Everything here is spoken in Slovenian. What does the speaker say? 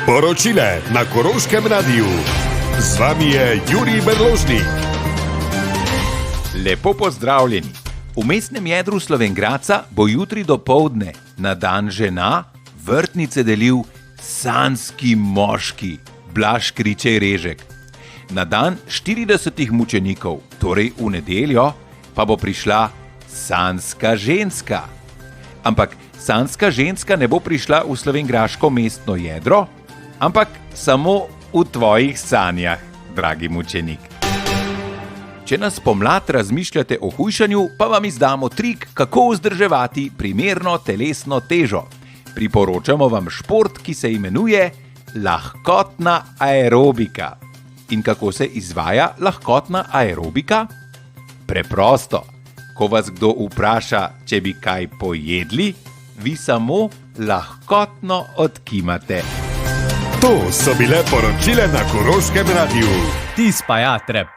Poročile na Koroškem radiju. Z vami je Jurij Berložnik. Lepo pozdravljeni. V mestnem jedru Slovenj Gradca bo jutri dopoldne na dan žena vrtnice delil sanjski moški Blaž Kričej Režek. Na dan 40 mučenikov, torej v nedeljo, pa bo prišla sanjska ženska. Ampak sanjska ženska ne bo prišla v slovenjgraško mestno jedro, ampak samo v tvojih sanjah, dragi mučenik. Če nas pomlad razmišljate o hujšanju, pa vam izdamo trik, kako vzdrževati primerno telesno težo. Priporočamo vam šport, ki se imenuje lahkotna aerobika. In kako se izvaja lahkotna aerobika? Preprosto. Ko vas kdo vpraša, če bi kaj pojedli, vi samo lahkotno odkimate. To so bile poročile na Koroškem radiju. Tis pa ja, trep.